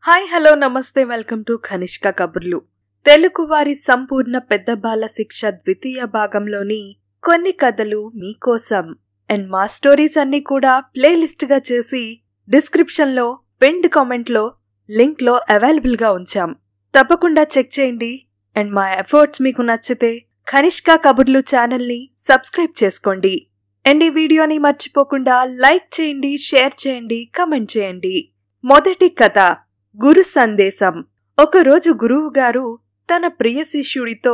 Hi hello నమస్తే welcome to Kanishka కబుర్లు. తెలుగువారి సంపూర్ణ పెద్ద బాల శిక్ష ద్వితీయ భాగంలోని కొన్ని కథలు మీకోసం అండ్ మా స్టోరీస్ అన్ని కూడా ప్లేలిస్ట్ గా చేసి డిస్క్రిప్షన్ లో పిన్డ్ కామెంట్ లో లింక్ లో అవైలబుల్ గా ఉంచాం. తప్పకుండా చెక్ చేయండి. అండ్ మా ఎఫర్ట్స్ మీకు నచ్చితే కనిష్క కబుర్లు ఛానల్ ని సబ్స్క్రైబ్ చేసుకోండి. అండ్ ఈ వీడియోని మర్చిపోకుండా లైక్ చేయండి, షేర్ చేయండి, కమెంట్ చేయండి. మొదటి కథ గురు సందేశం. ఒకరోజు గురువుగారు తన ప్రియ శిష్యుడితో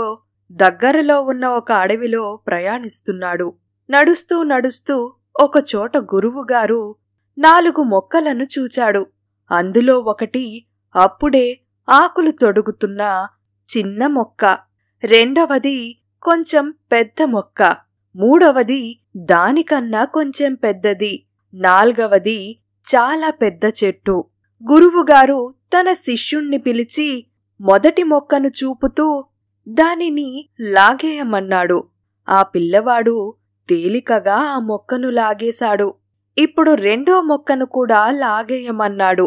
దగ్గరలో ఉన్న ఒక అడవిలో ప్రయాణిస్తున్నాడు. నడుస్తూ నడుస్తూ ఒకచోట గురువుగారు 4 మొక్కలను చూచాడు. అందులో ఒకటి అప్పుడే ఆకులు తొడుగుతున్న చిన్న మొక్క, రెండవది కొంచెం పెద్ద మొక్క, మూడవది దానికన్నా కొంచెం పెద్దది, నాల్గవది చాలా పెద్ద చెట్టు. గురువుగారు తన శిష్యుణ్ణి పిలిచి మొదటి మొక్కను చూపుతూ దానిని లాగేయమన్నాడు. ఆ పిల్లవాడు తేలికగా ఆ మొక్కను లాగేశాడు. ఇప్పుడు రెండో మొక్కను కూడా లాగేయమన్నాడు.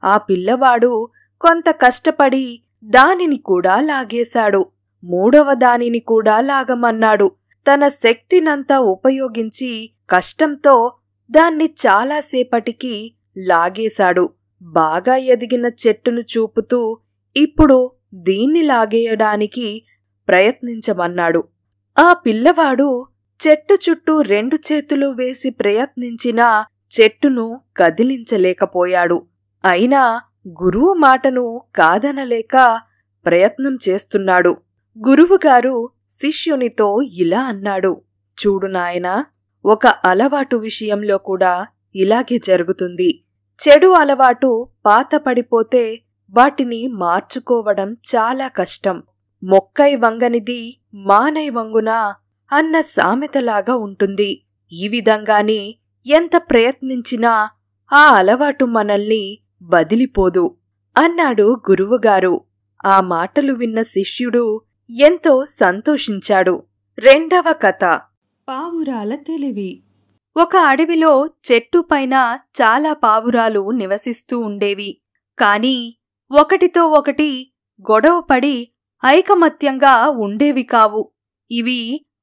ఆ పిల్లవాడు కొంత కష్టపడి దానిని కూడా లాగేశాడు. మూడవ దానిని కూడా లాగమన్నాడు. తన శక్తినంతా ఉపయోగించి కష్టంతో దాన్ని చాలాసేపటికి లాగేశాడు. బాగా ఎదిగిన చెట్టును చూపుతూ ఇప్పుడు దీన్ని లాగేయడానికి ప్రయత్నించమన్నాడు. ఆ పిల్లవాడు చెట్టు చుట్టూ 2 చేతులు వేసి ప్రయత్నించినా చెట్టును కదిలించలేకపోయాడు. అయినా గురువు మాటను కాదనలేక ప్రయత్నం చేస్తున్నాడు. గురువుగారు శిష్యునితో ఇలా అన్నాడు, చూడు నాయనా, ఒక అలవాటు విషయంలో కూడా ఇలాగే జరుగుతుంది. చెడు అలవాటు పాతపడిపోతే వాటిని మార్చుకోవడం చాలా కష్టం. మొక్కై వంగనిది మానై వంగునా అన్న సామెతలాగా ఉంటుంది. ఈ విధంగానే ఎంత ప్రయత్నించినా ఆ అలవాటు మనల్ని వదిలిపోదు అన్నాడు గురువుగారు. ఆ మాటలు విన్న శిష్యుడు ఎంతో సంతోషించాడు. రెండవ కథ పావురాల తెలివి. ఒక అడవిలో చెట్టుపైన చాలా పావురాలు నివసిస్తూ ఉండేవి. కాని ఒకటితో ఒకటి గొడవపడి ఐకమత్యంగా ఉండేవి కావు. ఇవి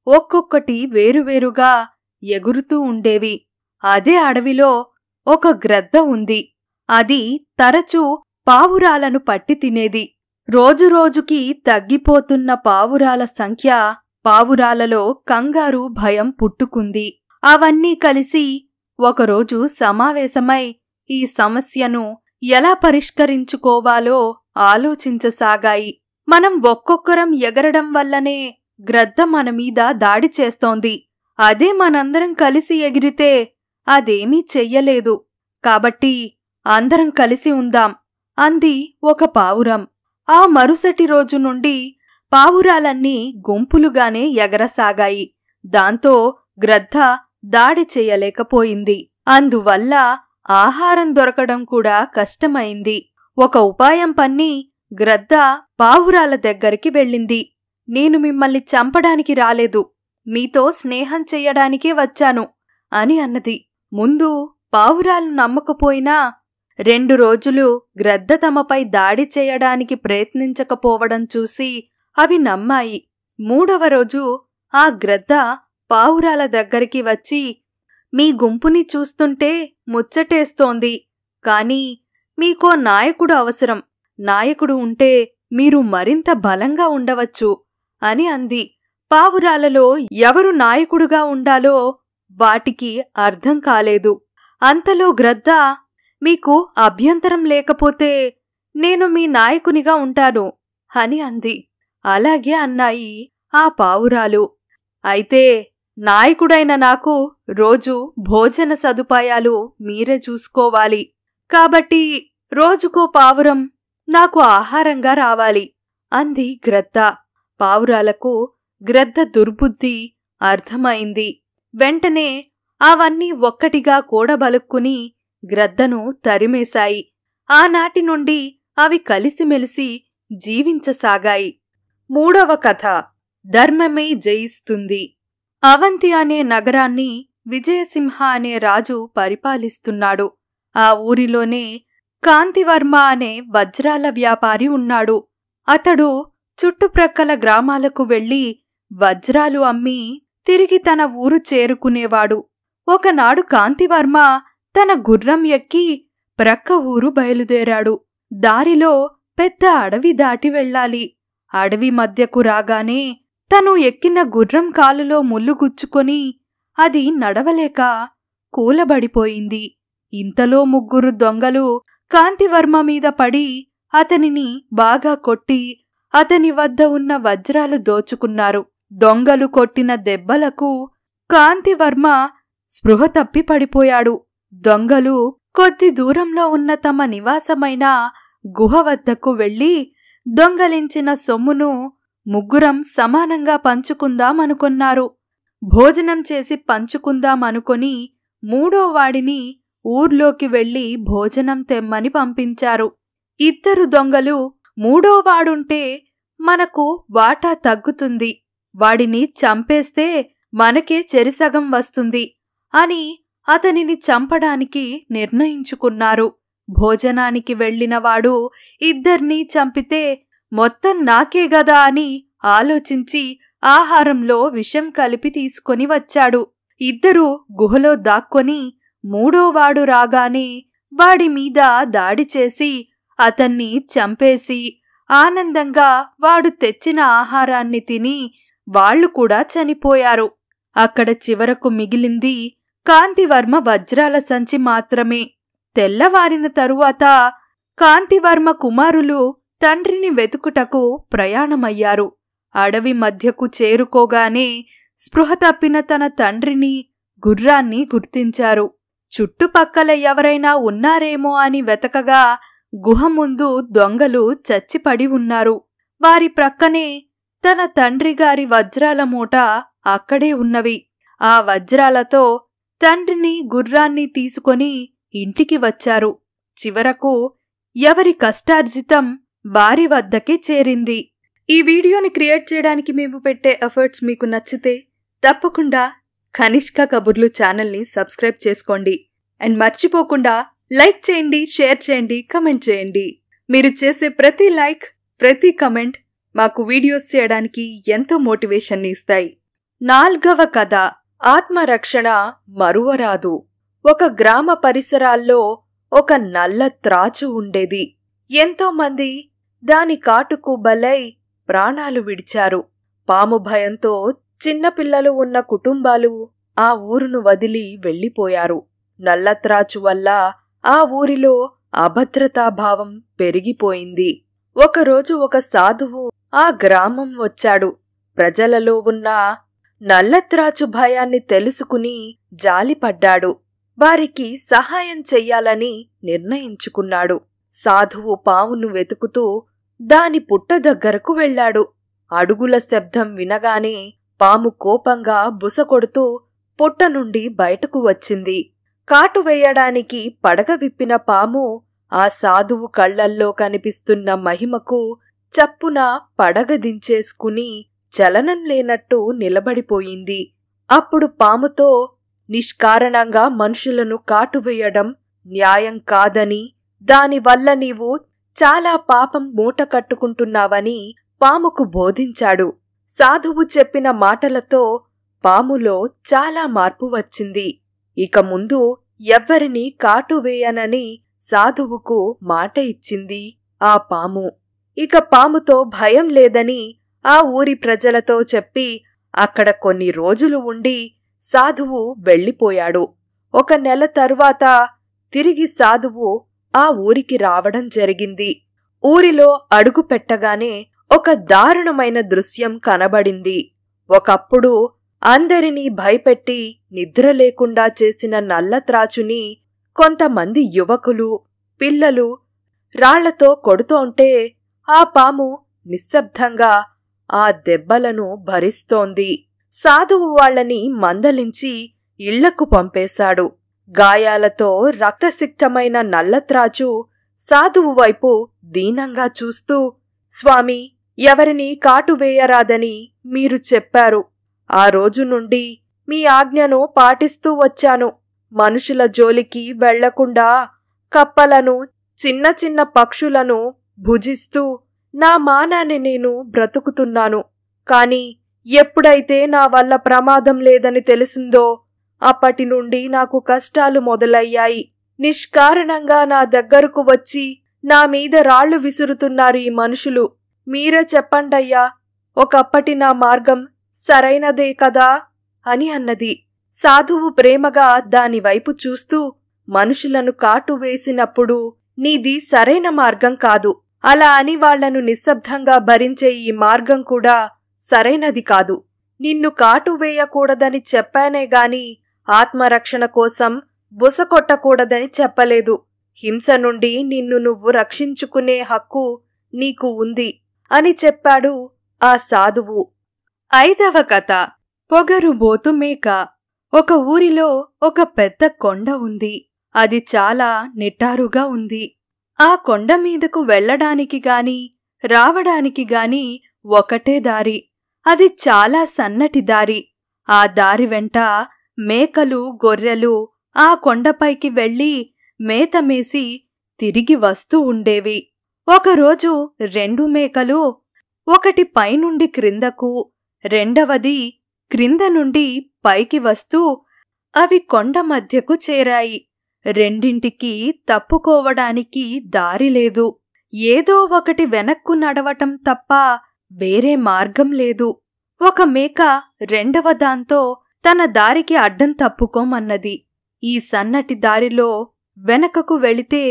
ఒక్కొక్కటి వేరువేరుగా ఎగురుతూ ఉండేవి. అదే అడవిలో ఒక గ్రద్ద ఉంది. అది తరచూ పావురాలను పట్టి తినేది. రోజురోజుకి తగ్గిపోతున్న పావురాల సంఖ్య పావురాలలో కంగారు, భయం పుట్టుకుంది. అవన్నీ కలిసి ఒకరోజు సమావేశమై ఈ సమస్యను ఎలా పరిష్కరించుకోవాలో ఆలోచించసాగాయి. మనం ఒక్కొక్కరం ఎగరడం వల్లనే గ్రద్ద మనమీద దాడి చేస్తోంది. అదే మనందరం కలిసి ఎగిరితే అదేమీ చెయ్యలేదు. కాబట్టి అందరం కలిసి ఉందాం అంది ఒక పావురం. ఆ మరుసటి రోజు నుండి పావురాలన్నీ గుంపులుగానే ఎగరసాగాయి. దాంతో గ్రద్ద దాడి చెయ్యలేకపోయింది. అందువల్ల ఆహారం దొరకడం కూడా కష్టమైంది. ఒక ఉపాయం పన్ని గ్రద్ద పావురాల దగ్గరికి వెళ్ళింది. నేను మిమ్మల్ని చంపడానికి రాలేదు, మీతో స్నేహం చెయ్యడానికే వచ్చాను అని అన్నది. ముందు పావురాలు నమ్మకపోయినా 2 రోజులు గ్రద్ద తమపై దాడి చెయ్యడానికి ప్రయత్నించకపోవడం చూసి అవి నమ్మాయి. 3వ రోజు ఆ గ్రద్ద పావురాల దగ్గరికి వచ్చి, మీ గుంపుని చూస్తుంటే ముచ్చటేస్తోంది. కాని మీకో నాయకుడు అవసరం. నాయకుడు ఉంటే మీరు మరింత బలంగా ఉండవచ్చు అని అంది. పావురాలలో ఎవరు నాయకుడుగా ఉండాలో వాటికి అర్థం కాలేదు. అంతలో గ్రద్ద, మీకు అభ్యంతరం లేకపోతే నేను మీ నాయకునిగా ఉంటాను అని అంది. అలాగే అన్నాయి ఆ పావురాలు. అయితే నాయకుడైన నాకు రోజు భోజన సదుపాయాలు మీరే చూసుకోవాలి. కాబట్టి రోజుకో పావురం నాకు ఆహారంగా రావాలి అంది గ్రద్ద. పావురాలకు గ్రద్ద దుర్బుద్ధి అర్థమైంది. వెంటనే అవన్నీ ఒక్కటిగా కూడబలుక్కుని గ్రద్దను తరిమేశాయి. ఆనాటి నుండి అవి కలిసిమెలిసి జీవించసాగాయి. 3వ కథ ధర్మమే జయిస్తుంది. అవంతి అనే నగరాన్ని విజయసింహ అనే రాజు పరిపాలిస్తున్నాడు. ఆ ఊరిలోనే కాంతివర్మ అనే వజ్రాల వ్యాపారి ఉన్నాడు. అతడు చుట్టుప్రక్కల గ్రామాలకు వెళ్లి వజ్రాలు అమ్మి తిరిగి తన ఊరు చేరుకునేవాడు. ఒకనాడు కాంతివర్మ తన గుర్రం ఎక్కి ప్రక్క ఊరు బయలుదేరాడు. దారిలో పెద్ద అడవి దాటి వెళ్ళాలి. అడవి మధ్యకు రాగానే తను ఎక్కిన గుర్రం కాలులో ముల్లు గుచ్చుకొని అది నడవలేక కూలబడిపోయింది. ఇంతలో 3 దొంగలు కాంతివర్మ మీద పడి అతనిని బాగా కొట్టి అతని వద్ద ఉన్న వజ్రాలు దోచుకున్నారు. దొంగలు కొట్టిన దెబ్బలకు కాంతివర్మ స్పృహ తప్పి పడిపోయాడు. దొంగలు కొద్ది దూరంలో ఉన్న తమ నివాసమైన గుహ వద్దకు వెళ్లి దొంగలించిన సొమ్మును 3 సమానంగా పంచుకుందామనుకున్నారు. భోజనం చేసి పంచుకుందామనుకొని 3వ వాడిని ఊర్లోకి వెళ్లి భోజనం తెమ్మని పంపించారు. 2 దొంగలు 3వ వాడుంటే మనకు వాటా తగ్గుతుంది, వాడిని చంపేస్తే మనకే చెరిసగం వస్తుంది అని అతనిని చంపడానికి నిర్ణయించుకున్నారు. భోజనానికి వెళ్లినవాడు 2 చంపితే మొత్తం నాకే గదా అని ఆలోచించి ఆహారంలో విషం కలిపి తీసుకొని వచ్చాడు. 2 గుహలో దాక్కొని 3వ వాడు రాగానే వాడి మీద దాడి చేసి అతన్ని చంపేసి ఆనందంగా వాడు తెచ్చిన ఆహారాన్ని తిని వాళ్లు కూడా చనిపోయారు. అక్కడ చివరకు మిగిలింది కాంతివర్మ వజ్రాల సంచి మాత్రమే. తెల్లవారిన తరువాత కాంతివర్మ కుమారులు తండ్రిని వెతుకుటకు ప్రయాణమయ్యారు. అడవి మధ్యకు చేరుకోగానే స్పృహ తప్పిన తన తండ్రిని, గుర్రాన్ని గుర్తించారు. చుట్టుపక్కల ఎవరైనా ఉన్నారేమో అని వెతకగా గుహ ముందు దొంగలు చచ్చిపడి ఉన్నారు. వారి ప్రక్కనే తన తండ్రిగారి వజ్రాల మూట అక్కడే ఉన్నవి. ఆ వజ్రాలతో తండ్రిని, గుర్రాన్ని తీసుకొని ఇంటికి వచ్చారు. చివరకు ఎవరి కష్టార్జితం వారి వద్దకే చేరింది. ఈ వీడియోని క్రియేట్ చేయడానికి మేము పెట్టే ఎఫర్ట్స్ మీకు నచ్చితే తప్పకుండా కనిష్క కబుర్లు ఛానల్ని సబ్స్క్రైబ్ చేసుకోండి. అండ్ మర్చిపోకుండా లైక్ చేయండి, షేర్ చేయండి, కమెంట్ చేయండి. మీరు చేసే ప్రతి లైక్, ప్రతి కమెంట్ మాకు వీడియోస్ చేయడానికి ఎంతో మోటివేషన్ని ఇస్తాయి. 4వ కథ, ఆత్మరక్షణ మరువరాదు. ఒక గ్రామ పరిసరాల్లో ఒక నల్ల త్రాచు ఉండేది. ఎంతోమంది దాని కాటుకు బలై ప్రాణాలు విడిచారు. పాము భయంతో చిన్నపిల్లలు ఉన్న కుటుంబాలు ఆ ఊరును వదిలి వెళ్లిపోయారు. నల్లత్రాచు వల్ల ఆ ఊరిలో అభద్రతాభావం పెరిగిపోయింది. ఒకరోజు ఒక సాధువు ఆ గ్రామం వచ్చాడు. ప్రజలలో ఉన్న నల్లత్రాచు భయాన్ని తెలుసుకుని జాలిపడ్డాడు. వారికి సహాయం చెయ్యాలని నిర్ణయించుకున్నాడు. సాధువు పామును వెతుకుతూ దాని పుట్ట దగ్గరకు వెళ్లాడు. అడుగుల శబ్దం వినగానే పాము కోపంగా బుసకొడుతూ పుట్ట నుండి బయటకు వచ్చింది. కాటు వేయడానికి పడగ విప్పిన పాము ఆ సాధువు కళ్లల్లో కనిపిస్తున్న మహిమకు చప్పున పడగ దించేసుకుని చలనం లేనట్టు నిలబడిపోయింది. అప్పుడు పాముతో, నిష్కారణంగా మనుషులను కాటువేయడం న్యాయం కాదని, దానివల్ల నీవు చాలా పాపం మూట కట్టుకుంటున్నావని పాముకు బోధించాడు. సాధువు చెప్పిన మాటలతో పాములో చాలా మార్పు వచ్చింది. ఇక ముందు ఎవ్వరినీ కాటువేయనని సాధువుకు మాట ఇచ్చింది ఆ పాము. ఇక పాముతో భయం లేదని ఆ ఊరి ప్రజలతో చెప్పి అక్కడ కొన్ని రోజులు ఉండి సాధువు వెళ్ళిపోయాడు. 1 నెల తరువాత తిరిగి సాధువు ఆ ఊరికి రావడం జరిగింది. ఊరిలో అడుగు పెట్టగానే ఒక దారుణమైన దృశ్యం కనబడింది. ఒకప్పుడు అందరినీ భయపెట్టి నిద్ర లేకుండా చేసిన నల్లత్రాచుని కొంతమంది యువకులు, పిల్లలు రాళ్లతో కొడుతోంటే ఆ పాము నిశ్శబ్దంగా ఆ దెబ్బలను భరిస్తోంది. సాధువు వాళ్లని మందలించి ఇళ్లకు పంపేశాడు. గాయాలతో రక్తసిక్తమైన నల్లత్రాచు సాధువు వైపు దీనంగా చూస్తూ, స్వామీ, ఎవరినీ కాటువేయరాదని మీరు చెప్పారు. ఆ రోజు నుండి మీ ఆజ్ఞను పాటిస్తూ వచ్చాను. మనుషుల జోలికి వెళ్లకుండా కప్పలను, చిన్న చిన్న పక్షులను భుజిస్తూ నా మానాన్ని నేను బ్రతుకుతున్నాను. కాని ఎప్పుడైతే నా వల్ల ప్రమాదం లేదని తెలిసిందో అప్పటి నుండి నాకు కష్టాలు మొదలయ్యాయి. నిష్కారణంగా నా దగ్గరకు వచ్చి నా మీద రాళ్లు విసురుతున్నారు ఈ మనుషులు. మీరే చెప్పండయ్యా, ఒకప్పటి నా మార్గం సరైనదే కదా అని అన్నది. సాధువు ప్రేమగా దానివైపు చూస్తూ, మనుషులను కాటు వేసినప్పుడు నీది సరైన మార్గం కాదు. అలా అని వాళ్లను నిశ్శబ్దంగా భరించే ఈ మార్గం కూడా సరైనది కాదు. నిన్ను కాటు వేయకూడదని చెప్పానే గాని ఆత్మరక్షణ కోసం బుసకొట్టకూడదని చెప్పలేదు. హింస నుండి నిన్ను నువ్వు రక్షించుకునే హక్కు నీకు ఉంది అని చెప్పాడు ఆ సాధువు. 5వ కథ, పొగరుబోతు మేక. ఒక ఊరిలో ఒక పెద్ద కొండ ఉంది. అది చాలా నిటారుగా ఉంది. ఆ కొండ మీదకు వెళ్లడానికి గాని రావడానికి గాని ఒకటే దారి. అది చాలా సన్నటి దారి. ఆ దారి వెంట మేకలు, గొర్రెలు ఆ కొండపైకి వెళ్లి మేతమేసి తిరిగి వస్తూ ఉండేవి. ఒకరోజు 2 మేకలు, ఒకటి పైనుండి క్రిందకు, రెండవది క్రింద నుండి పైకి వస్తూ అవి కొండ మధ్యకు చేరాయి. రెండింటికి తప్పుకోవడానికి దారి లేదు. ఏదో ఒకటి వెనక్కు నడవటం తప్ప వేరే మార్గం లేదు. ఒక మేక రెండవ దాంతో తన దారికి అడ్డం తప్పుకోమన్నది. ఈ సన్నటి దారిలో వెనకకు వెళితే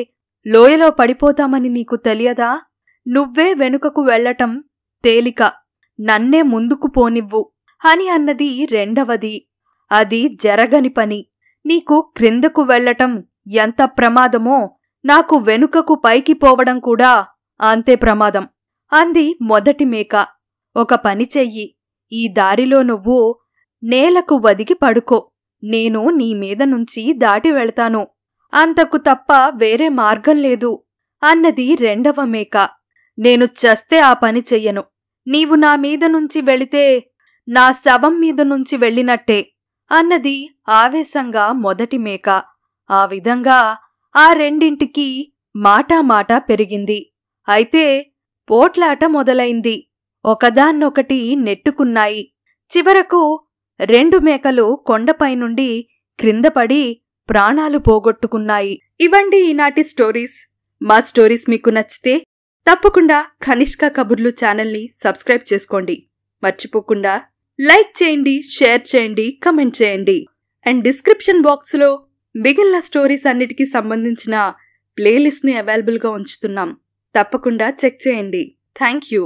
లోయలో పడిపోతామని నీకు తెలియదా? నువ్వే వెనుకకు వెళ్లటం తేలిక, నన్నే ముందుకు పోనివ్వు అని అన్నది రెండవది. అది జరగని పని. నీకు క్రిందకు వెళ్లటం ఎంత ప్రమాదమో నాకు వెనుకకు పైకి పోవడం కూడా అంతే ప్రమాదం అంది మొదటి మేక. ఒక పని చెయ్యి, ఈ దారిలో నువ్వు నేలకు వదిగి పడుకో. నేను నీ మీద నుంచి దాటి వెళ్తాను. అంతకు తప్ప వేరే మార్గం లేదు అన్నది రెండవ మేక. నేను చస్తే ఆ పని చెయ్యను. నీవు నా మీద నుంచి వెళితే నా శవం మీద నుంచి వెళ్ళినట్టే అన్నది ఆవేశంగా మొదటి మేక. ఆ విధంగా ఆ రెండింటికి మాటామాటా పెరిగింది. అయితే పోట్లాట మొదలైంది. ఒకదాన్నొకటి నెట్టుకున్నాయి. చివరకు 2 మేకలు కొండపైనుండి క్రిందపడి ప్రాణాలు పోగొట్టుకున్నాయి. ఇవండి ఈనాటి స్టోరీస్. మా స్టోరీస్ మీకు నచ్చితే తప్పకుండా కనిష్క కబుర్లు ఛానల్ని సబ్స్క్రైబ్ చేసుకోండి. మర్చిపోకుండా లైక్ చేయండి, షేర్ చేయండి, కమెంట్ చేయండి. అండ్ డిస్క్రిప్షన్ బాక్స్లో మిగిలిన స్టోరీస్ అన్నిటికీ సంబంధించిన ప్లేలిస్ట్ని అవైలబుల్గా ఉంచుతున్నాం. తప్పకుండా చెక్ చేయండి. Thank you.